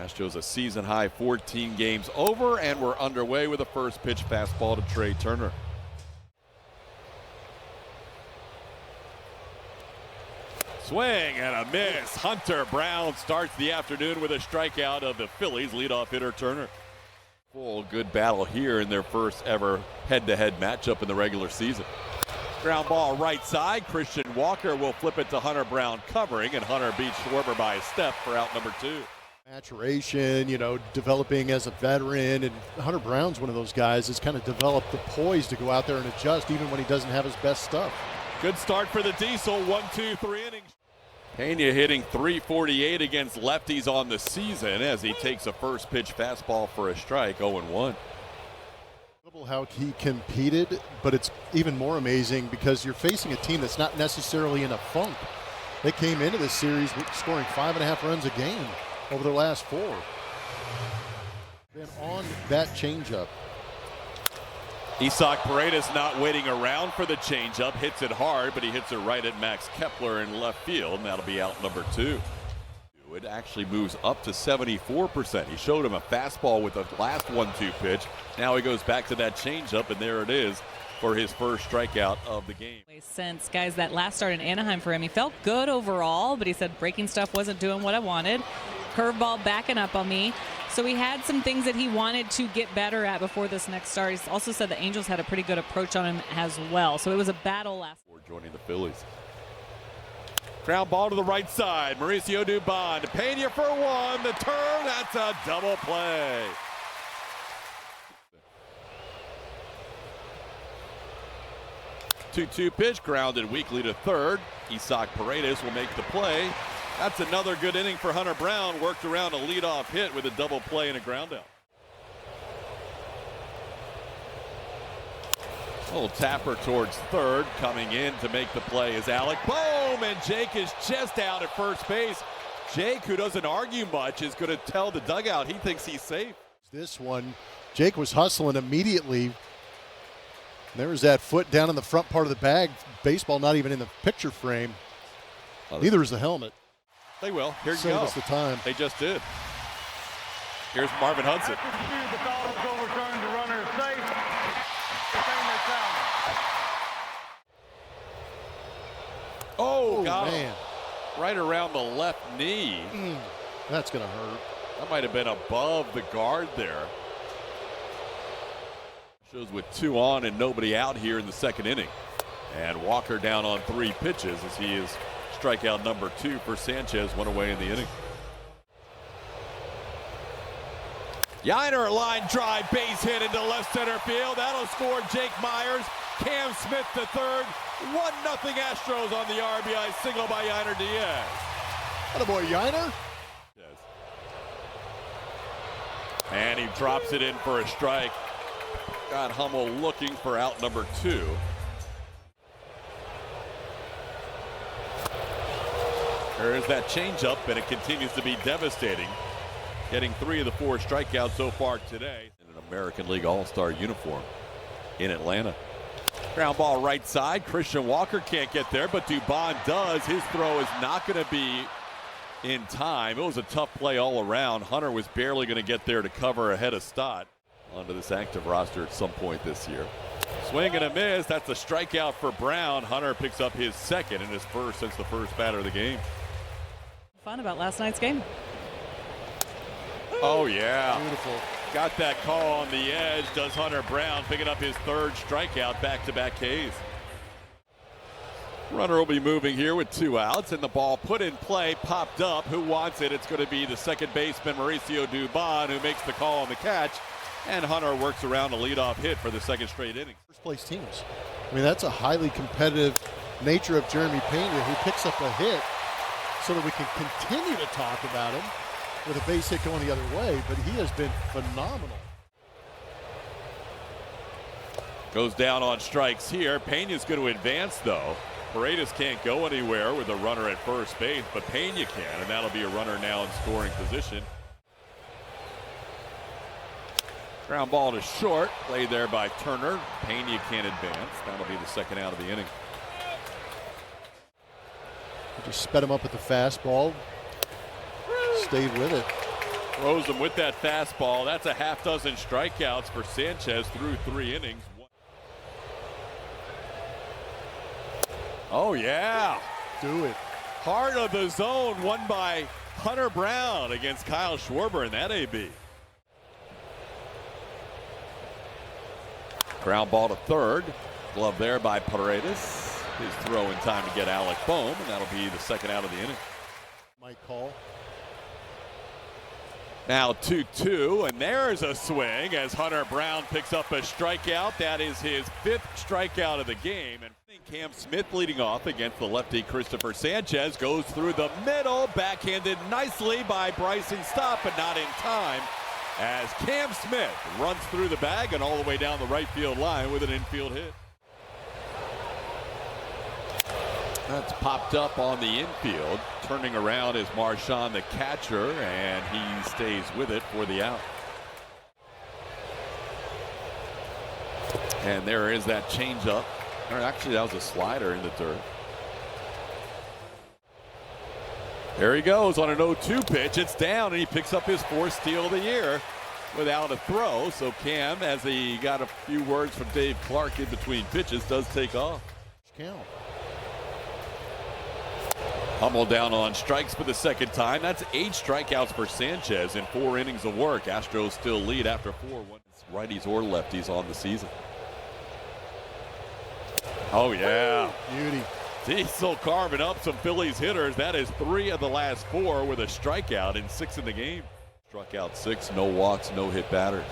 Astros a season high 14 games over, and we're underway with a first pitch fastball to Trey Turner. Swing and a miss. Hunter Brown starts the afternoon with a strikeout of the Phillies leadoff hitter Turner. Full good battle here in their first ever head-to-head matchup in the regular season. Ground ball right side. Christian Walker will flip it to Hunter Brown covering, and Hunter beats Schwarber by a step for out number 2. Maturation, developing as a veteran, and Hunter Brown's one of those guys that's kind of developed the poise to go out there and adjust even when he doesn't have his best stuff. Good start for the Diesel. 1, 2, 3 innings. Pena hitting .348 against lefties on the season as he takes a first pitch fastball for a strike. 0-1. How he competed, but it's even more amazing because you're facing a team that's not necessarily in a funk. They came into this series scoring 5.5 runs a game over their last 4. Then on that changeup. Isaac Paredes not waiting around for the changeup, hits it hard, but he hits it right at Max Kepler in left field, and that'll be out number 2. It actually moves up to 74%. He showed him a fastball with the last 1-2 pitch. Now he goes back to that changeup, and there it is for his first strikeout of the game. Since, guys, that last start in Anaheim for him, he felt good overall, but he said breaking stuff wasn't doing what I wanted. Curveball backing up on me. So he had some things that he wanted to get better at before this next start. He also said the Angels had a pretty good approach on him as well. So it was a battle last. Before joining the Phillies. Ground ball to the right side. Mauricio Dubon. Pena for 1. The turn. That's a double play. Two-two pitch grounded weakly to third. Isaac Paredes will make the play. That's another good inning for Hunter Brown. Worked around a leadoff hit with a double play and a ground out. Little tapper towards third. Coming in to make the play is Alec. Boom! And Jake is just out at first base. Jake, who doesn't argue much, is going to tell the dugout he thinks he's safe. This one, Jake was hustling immediately. There was that foot down in the front part of the bag. Baseball not even in the picture frame. Neither is the helmet. They will. Here you Save go. us the time. They just did. Here's Marvin Hudson. The call is overturned. The runner is safe. Oh, got man. him. Right around the left knee. That's going to hurt. That might have been above the guard there. Shows with 2 on and nobody out here in the second inning. And Walker down on 3 pitches as he is strikeout number 2 for Sanchez, 1 away in the inning. Yiner, a line drive, base hit into left center field. That'll score Jake Myers. Cam Smith to third. 1-0 Astros on the RBI single by Yiner Diaz. Attaboy, Yiner. Yes. And he drops it in for a strike. Got Hummel looking for out number 2. There's that changeup, and it continues to be devastating. Getting 3 of the 4 strikeouts so far today in an American League All-Star uniform in Atlanta. Ground ball right side. Christian Walker can't get there, but Dubon does. His throw is not going to be in time. It was a tough play all around. Hunter was barely going to get there to cover ahead of Stott onto this active roster at some point this year. Swing and a miss. That's a strikeout for Brown. Hunter picks up his second and his first since the first batter of the game. Fun about last night's game. Oh, yeah. Beautiful. Got that call on the edge. Does Hunter Brown, picking up his 3rd strikeout, back-to-back Ks. Runner will be moving here with 2 outs, and the ball put in play, popped up. Who wants it? It's going to be the second baseman, Mauricio Dubon, who makes the call on the catch. And Hunter works around a leadoff hit for the 2nd straight inning. First place teams. I mean, that's a highly competitive nature of Jeremy Pena, who picks up a hit so that we can continue to talk about him with a base hit going the other way, but he has been phenomenal. Goes down on strikes here. Pena's going to advance, though. Paredes can't go anywhere with a runner at first base, but Pena can, and that'll be a runner now in scoring position. Ground ball to short, played there by Turner. Pena can't advance. That'll be the 2nd out of the inning. Just sped him up with the fastball. Stayed with it. Throws him with that fastball. That's a half dozen strikeouts for Sanchez through 3 innings. Oh, yeah. Do it. Heart of the zone won by Hunter Brown against Kyle Schwarber in that AB. Ground ball to third. Glove there by Paredes. His throw in time to get Alec Bohm, and that'll be the second out of the inning. Mike call. Now 2-2, and there's a swing as Hunter Brown picks up a strikeout. That is his 5th strikeout of the game. And Cam Smith leading off against the lefty Christopher Sanchez. Goes through the middle, backhanded nicely by Bryson Stott, but not in time, as Cam Smith runs through the bag and all the way down the right field line with an infield hit. That's popped up on the infield. Turning around is Marchand, the catcher, and he stays with it for the out. And there is that changeup. Or actually, that was a slider in the dirt. There he goes on an 0-2 pitch. It's down, and he picks up his 4th steal of the year without a throw. So Cam, as he got a few words from Dave Clark in between pitches, does take off. Count. Hummel down on strikes for the 2nd time. That's 8 strikeouts for Sanchez in 4 innings of work. Astros still lead after 4. Righties or lefties on the season. Oh, yeah. Beauty. Diesel carving up some Phillies hitters. That is 3 of the last 4 with a strikeout in 6 in the game. Struck out 6, no walks, no hit batters.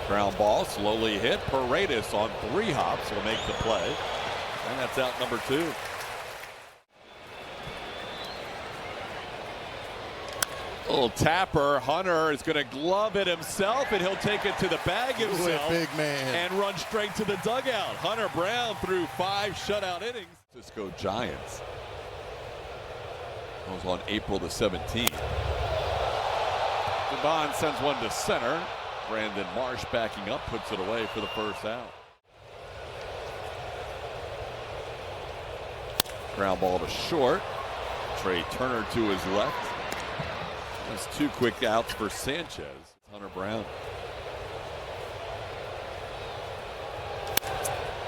Ground ball, slowly hit. Paredes on 3 hops will make the play. And that's out number 2. Little tapper. Hunter is going to glove it himself, and he'll take it to the bag himself. Big man. And run straight to the dugout. Hunter Brown threw 5 shutout innings. Francisco Giants. That was on April the 17th. Devon sends one to center. Brandon Marsh backing up, puts it away for the first out. Ground ball to short. Trey Turner to his left. That's 2 quick outs for Sanchez. Hunter Brown.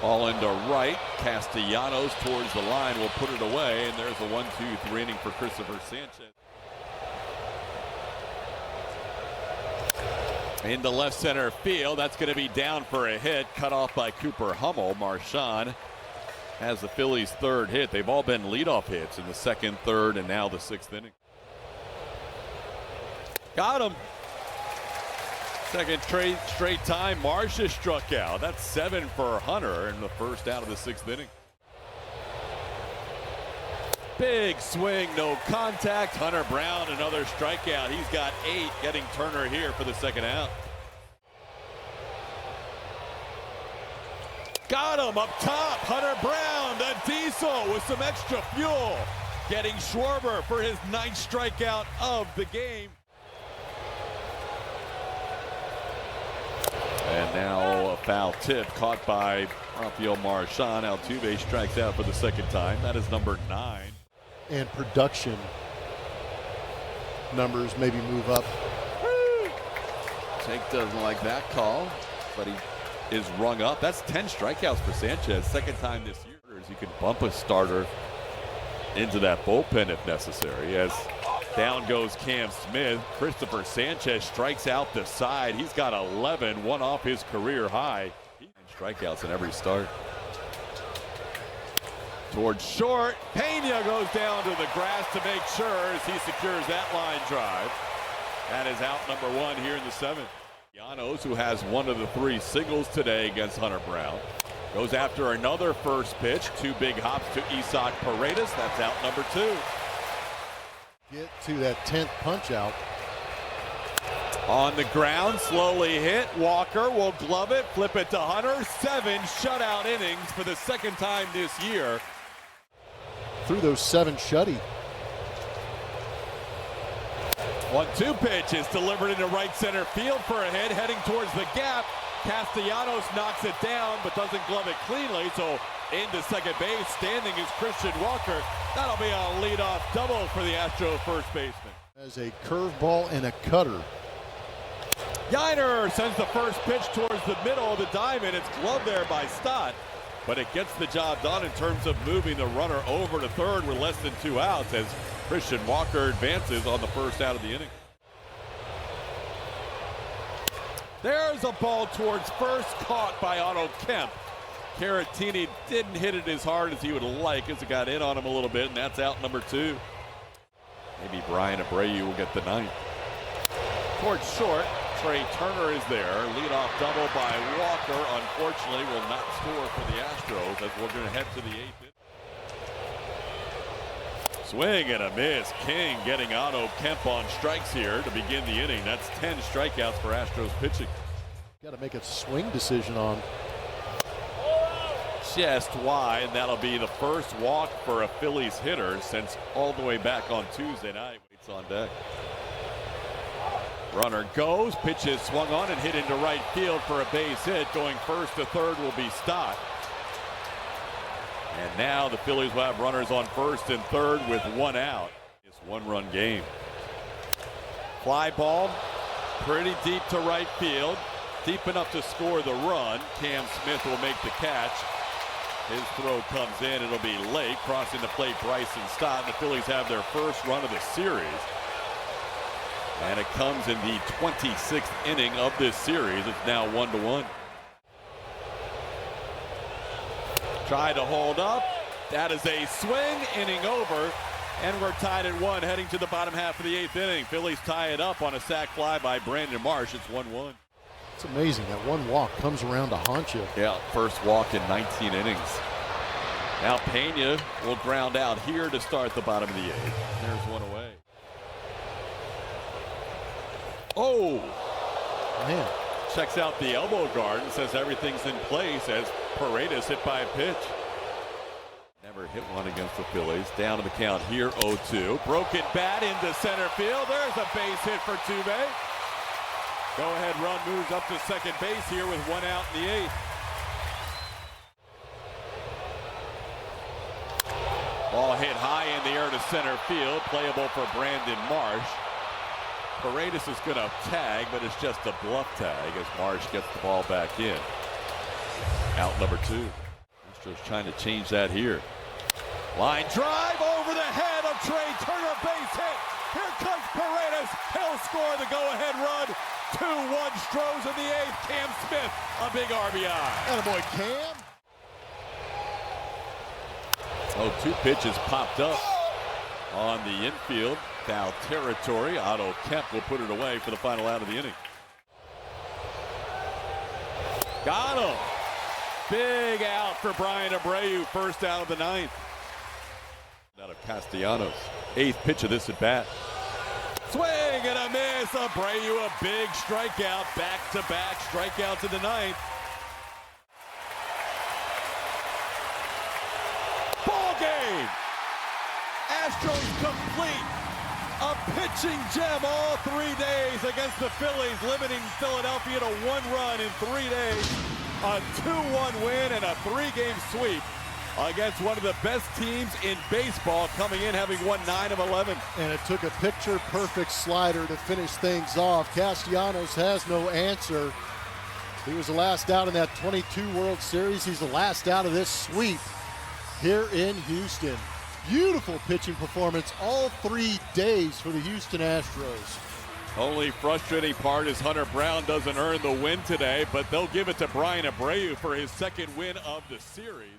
Ball into right. Castellanos towards the line will put it away, and there's a 1-2-3 inning for Christopher Sanchez. Into left center field. That's going to be down for a hit. Cut off by Cooper Hummel. Marchand has the Phillies' 3rd hit. They've all been leadoff hits in the 2nd, 3rd, and now the 6th inning. Got him. 2nd straight time Marsh has struck out. That's 7 for Hunter in the 1st out of the 6th inning. Big swing, no contact. Hunter Brown, another strikeout. He's got 8, getting Turner here for the 2nd out. Got him up top. Hunter Brown, the diesel with some extra fuel. Getting Schwarber for his 9th strikeout of the game. And now a foul tip caught by Rafael Marchand. Altuve strikes out for the 2nd time. That is number 9. And production numbers maybe move up. Tank doesn't like that call, but he is rung up. That's 10 strikeouts for Sanchez. 2nd time this year. He can bump a starter into that bullpen if necessary. As down goes Cam Smith. Christopher Sanchez strikes out the side. He's got 11, 1 off his career high. Strikeouts in every start. Towards short. Pena goes down to the grass to make sure as he secures that line drive. That is out number 1 here in the 7th. Llanos, who has 1 of the 3 singles today against Hunter Brown, goes after another first pitch. 2 big hops to Isaac Paredes. That's out number 2. Get to that 10th punch out. On the ground, slowly hit. Walker will glove it, flip it to Hunter. 7 shutout innings for the 2nd time this year. Through those 7 shutty. 1-2 pitch is delivered into right center field for a hit, heading towards the gap. Castellanos knocks it down, but doesn't glove it cleanly. So into second base, standing is Christian Walker. That'll be a leadoff double for the Astros first baseman. As a curveball and a cutter. Yiner sends the first pitch towards the middle of the diamond. It's gloved there by Stott, but it gets the job done in terms of moving the runner over to third with less than 2 outs as Christian Walker advances on the first out of the inning. There's a ball towards first, caught by Otto Kemp. Caratini didn't hit it as hard as he would like as it got in on him a little bit, and that's out number 2. Maybe Brian Abreu will get the 9th. Towards short, Trey Turner is there. Leadoff double by Walker. Unfortunately, will not score for the Astros as we're going to head to the 8th inning. Swing and a miss. King getting Otto Kemp on strikes here to begin the inning. That's 10 strikeouts for Astros pitching. Got to make a swing decision on. Just wide, and that'll be the first walk for a Phillies hitter since all the way back on Tuesday night. Waits on deck. Runner goes, pitch is swung on and hit into right field for a base hit. Going first to third will be Stott. And now the Phillies will have runners on first and third with 1 out. It's 1-run game. Fly ball, pretty deep to right field. Deep enough to score the run. Cam Smith will make the catch. His throw comes in. It'll be late. Crossing the plate, Bryson Stott. The Phillies have their first run of the series. And it comes in the 26th inning of this series. It's now 1-1. Tried to hold up. That is a swing. Inning over. And we're tied at 1 heading to the bottom half of the 8th inning. Phillies tie it up on a sac fly by Brandon Marsh. It's 1-1. It's amazing that one walk comes around to haunt you. Yeah, first walk in 19 innings. Now Pena will ground out here to start the bottom of the 8th. There's one away. Oh! Man. Checks out the elbow guard and says everything's in place as Paredes hit by a pitch. Never hit one against the Phillies. Down to the count here, 0-2. Broken bat into center field. There's a base hit for Tuve. Go-ahead run moves up to second base here with 1 out in the 8th. Ball hit high in the air to center field. Playable for Brandon Marsh. Paredes is going to tag, but it's just a bluff tag as Marsh gets the ball back in. Out number 2. Astros trying to change that here. Line drive over the head of Trey Turner. Base hit. Here comes Paredes. He'll score the go-ahead run. 2-1 Stros in the 8th. Cam Smith, a big RBI. Attaboy, Cam. Oh, 2 pitches popped up on the infield. Foul territory. Otto Kemp will put it away for the final out of the inning. Got him. Big out for Brian Abreu. First out of the 9th. Out of Castellanos. 8th pitch of this at bat. Swing and a miss. Abreu, a big strikeout. Back-to-back strikeouts in the 9th. Ball game. Astros complete. A pitching gem all 3 days against the Phillies, limiting Philadelphia to 1 run in 3 days. A 2-1 win and a 3-game sweep against one of the best teams in baseball, coming in having won 9 of 11. And it took a picture-perfect slider to finish things off. Castellanos has no answer. He was the last out in that 22 World Series. He's the last out of this sweep here in Houston. Beautiful pitching performance all 3 days for the Houston Astros. Only frustrating part is Hunter Brown doesn't earn the win today, but they'll give it to Brian Abreu for his 2nd win of the series.